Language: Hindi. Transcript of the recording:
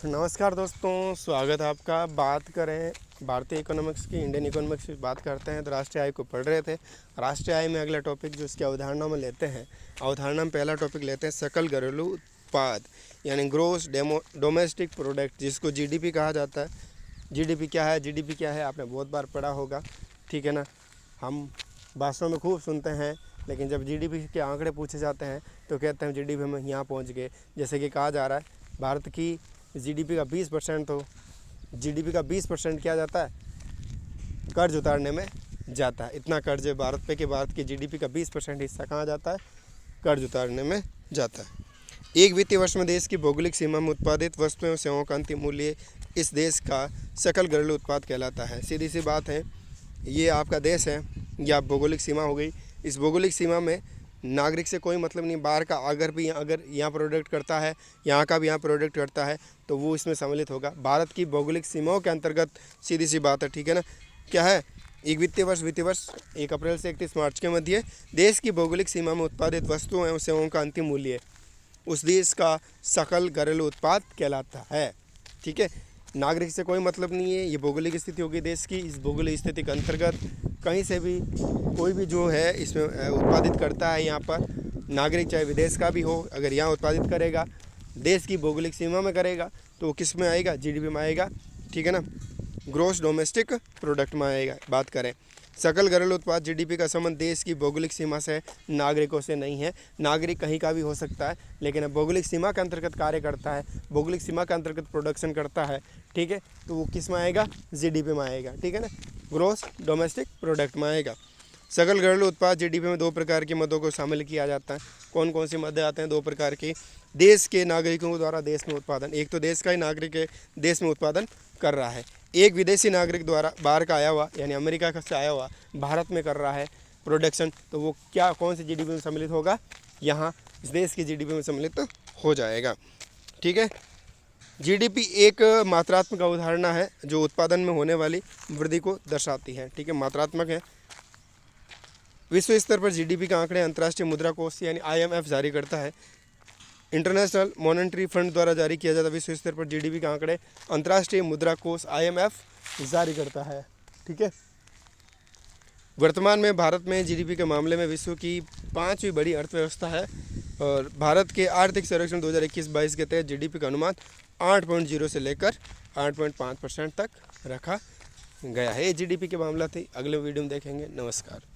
नमस्कार दोस्तों, स्वागत है आपका। बात करें भारतीय इकोनॉमिक्स की, इंडियन इकोनॉमिक्स की बात करते हैं तो राष्ट्रीय आय को पढ़ रहे थे। राष्ट्रीय आय में अगला टॉपिक जो इसकी अवधारणा में लेते हैं, अवधारणा में पहला टॉपिक लेते हैं सकल घरेलू उत्पाद यानी ग्रोस डोमेस्टिक प्रोडक्ट, जिसको जीडीपी कहा जाता है। जीडीपी क्या है, जीडीपी क्या है आपने बहुत बार पढ़ा होगा, ठीक है ना। हम भाषणों में खूब सुनते हैं, लेकिन जब जीडीपी के आंकड़े पूछे जाते हैं तो कहते हैं जीडीपी में यहाँ पहुँच गए। जैसे कि कहा जा रहा है भारत की जीडीपी का 20% तो जीडीपी का 20% क्या जाता है, कर्ज उतारने में जाता है। इतना कर्ज है भारत पे कि भारत की जीडीपी का 20% हिस्सा कहाँ जाता है, कर्ज उतारने में जाता है। एक वित्तीय वर्ष में देश की भौगोलिक सीमा में उत्पादित वस्तुओं और सेवाओं का अंतिम मूल्य इस देश का सकल घरेलू उत्पाद कहलाता है। सीधी सी बात है, ये आपका देश है, ये आप भौगोलिक सीमा हो गई। इस भौगोलिक सीमा में नागरिक से कोई मतलब नहीं, बाहर का अगर यहाँ प्रोडक्ट करता है, यहाँ का भी यहाँ प्रोडक्ट करता है तो वो इसमें सम्मिलित होगा। भारत की भौगोलिक सीमाओं के अंतर्गत सीधी सी बात है, ठीक है ना। क्या है, एक वित्तीय वर्ष 1 अप्रैल से 31 मार्च के मध्य देश की भौगोलिक सीमा में उत्पादित वस्तुओं एवं सेवाओं का अंतिम मूल्य उस देश का सकल घरेलू उत्पाद कहलाता है, ठीक है। नागरिक से कोई मतलब नहीं है, ये भौगोलिक स्थिति होगी देश की। इस भौगोलिक स्थिति के अंतर्गत कहीं से भी कोई भी जो है इसमें उत्पादित करता है, यहाँ पर नागरिक चाहे विदेश का भी हो, अगर यहाँ उत्पादित करेगा, देश की भौगोलिक सीमा में करेगा तो वो किस में आएगा, जीडीपी में आएगा, ठीक है ना, ग्रोस डोमेस्टिक प्रोडक्ट में आएगा। बात करें सकल घरेलू उत्पाद, जीडीपी का संबंध देश की भौगोलिक सीमा से, नागरिकों से नहीं है। नागरिक कहीं का भी हो सकता है, लेकिन अब भौगोलिक सीमा के अंतर्गत कार्य करता है, भौगोलिक सीमा के अंतर्गत प्रोडक्शन करता है, ठीक है, तो वो किस में आएगा, जीडीपी में आएगा, ठीक है ना, ग्रोस डोमेस्टिक प्रोडक्ट में आएगा। सकल घरेलू उत्पाद जीडीपी में 2 प्रकार के मदों को शामिल किया जाता है। कौन कौन से मद आते हैं, 2 प्रकार के। देश के नागरिकों द्वारा देश में उत्पादन, एक तो देश का ही नागरिक है, देश में उत्पादन कर रहा है। एक विदेशी नागरिक द्वारा बाहर का आया हुआ यानी अमेरिका से आया हुआ भारत में कर रहा है प्रोडक्शन, तो वो क्या कौन सी जीडीपी में सम्मिलित होगा, यहाँ इस देश की जीडीपी में सम्मिलित हो जाएगा, ठीक है। जीडीपी एक मात्रात्मक अवधारणा है जो उत्पादन में होने वाली वृद्धि को दर्शाती है, ठीक है, मात्रात्मक है। विश्व स्तर पर जीडीपी के आंकड़े अंतर्राष्ट्रीय मुद्रा कोष यानी आईएमएफ जारी करता है। इंटरनेशनल मॉनेटरी फंड द्वारा जारी किया जाता है विश्व स्तर पर जीडीपी के आंकड़े अंतर्राष्ट्रीय मुद्रा कोष आईएमएफ जारी करता है, ठीक है। वर्तमान में भारत में जीडीपी के मामले में विश्व की 5वीं बड़ी अर्थव्यवस्था है और भारत के आर्थिक सर्वेक्षण 2021-22 के तहत जीडीपी का अनुमान 8.0 से लेकर 8.5% तक रखा गया है। ये जीडीपी के मामला थे। अगले वीडियो में देखेंगे। नमस्कार।